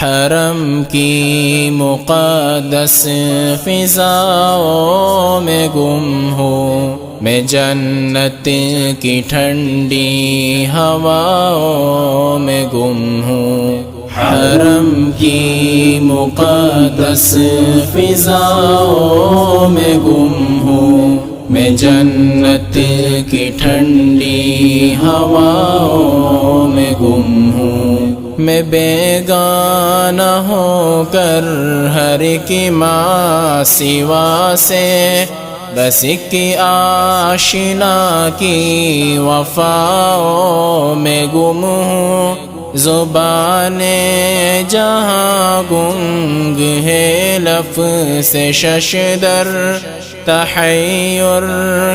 حرم کی مقدس فضاؤں میں گم ہوں میں، جنت کی ٹھنڈی ہواؤں میں گم ہوں۔ حرم کی مقدس فضاؤں میں گم ہوں میں، جنت کی ٹھنڈی ہواؤں میں گم ہوں۔ میں بیگانہ ہو کر ہر کی ماں سوا سے، بس ایک آشنا کی وفاؤں میں گم ہوں۔ زبان جہاں گنگ ہے لفظ ششدر، تحیر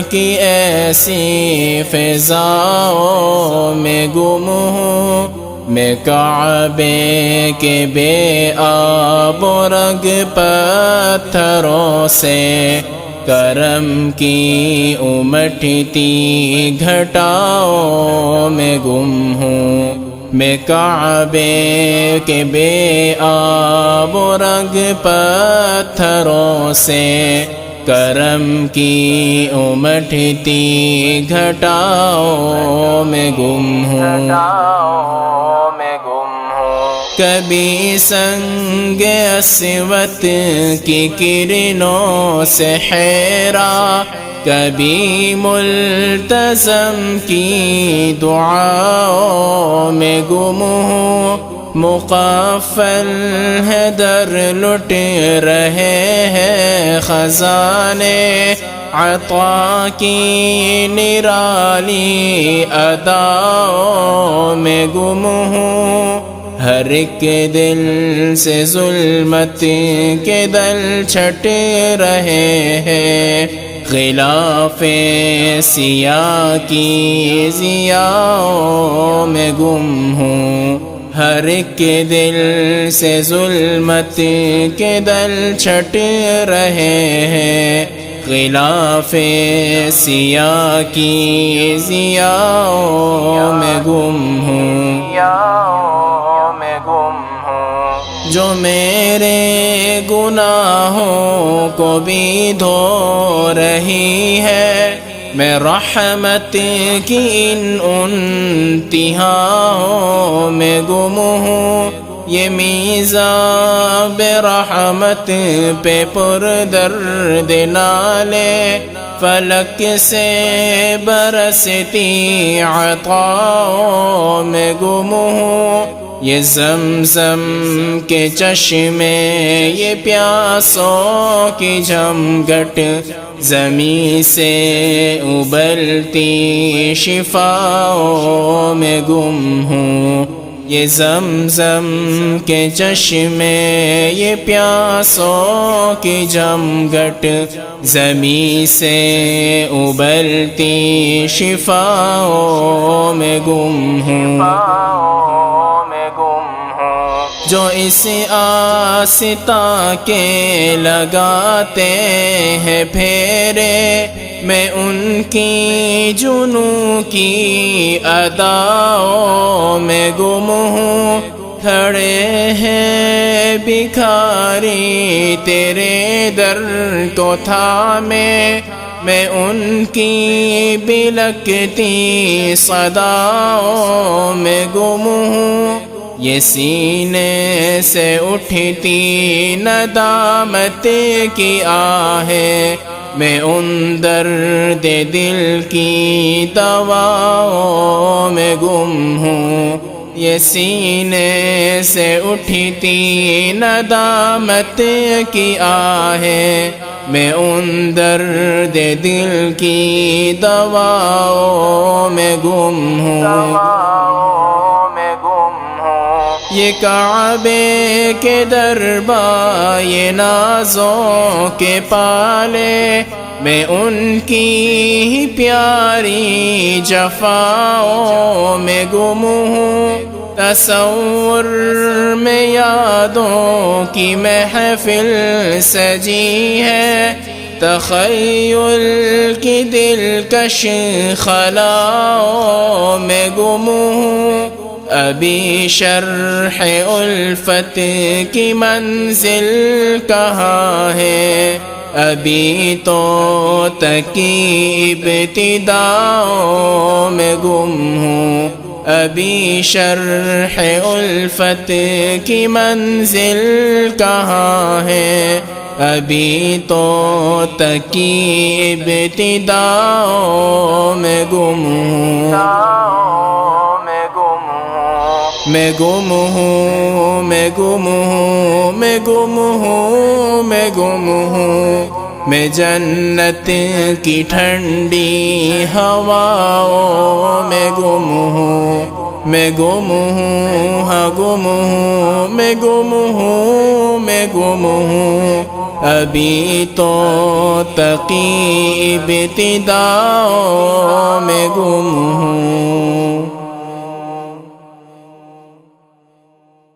کی ایسی فضاؤں میں گم ہوں۔ میں کعبے کے بے آب و رگ پتھروں سے، کرم کی امٹتی گھٹاؤں میں گم ہوں۔ میں کعبے کے بے آب و رگ پتھروں سے، کرم کی امٹتی گھٹاؤں میں گم ہوں۔ کبھی سنگ اسود کی کرنوں سے حیرا، کبھی ملتزم کی دعاؤں میں گم ہوں۔ مقفل ہے در لٹ رہے ہیں خزانے، عطا کی نرالی اداؤں میں گم ہوں۔ ہر ایک دل سے ظلمت کے دل چھٹ رہے ہیں، غلاف سیاہ کی ضیاؤں میں گم ہوں۔ ہر ایک دل سے ظلمت کے دل چھٹ رہے ہیں، غلاف سیاہ کی ضیاؤں میں گم ہوں۔ جو میرے گناہوں کو بھی دھو رہی ہے، میں رحمت کی ان تہاؤں میں گم ہوں۔ یہ میزاب رحمت پہ پر درد نالے، فلک سے برستی عطاؤں میں گم ہوں۔ یہ زمزم کے چشمے، یہ پیاسوں کی جھمگٹ، زمیں سے ابلتی شفاؤں میں گم ہوں۔ یہ زمزم کے چشمے، یہ پیاسوں کی جھمگٹ، زمیں سے ابلتی شفاؤں میں گم ہوں۔ جو اس آستاں کے لگاتے ہیں پھیرے، میں ان کی جنوں کی اداؤں میں گم ہوں۔ کھڑے ہیں بھکاری تیرے در کو تھامے، میں ان کی بلکتی صداؤں میں گم ہوں۔ یہ سینے سے اٹھتی ندامت کی آہیں، میں ان درد دل کی دواؤں میں گم ہوں۔ یہ سینے سے اٹھتی ندامت کی آہیں، میں ان درد دل کی دواؤں میں گم ہوں۔ یہ کعبے کے دربار، یہ نازوں کے پالے، میں ان کی پیاری جفاؤں میں گم ہوں۔ تصور میں یادوں کی محفل سجی ہے، تخیل کی دلکش خلاؤں میں گم ہوں۔ ابھی شرح الفت کی منزل کہاں ہے، ابھی تو تکی ابتداؤں میں گم ہوں، ابھی شرح الفت کی منزل کہاں ہے، ابھی تو تکی ابتداؤں میں گم ہوں، میں گم ہوں، میں گم ہوں، میں گم ہوں، میں گم ہوں، میں جنت کی ٹھنڈی ہواؤں میں گم ہوں، میں گم ہوں، ہاں گم ہوں، میں گم ہوں، میں گم ہوں، ابھی تو تقی ابتداؤں میں گم ہوں۔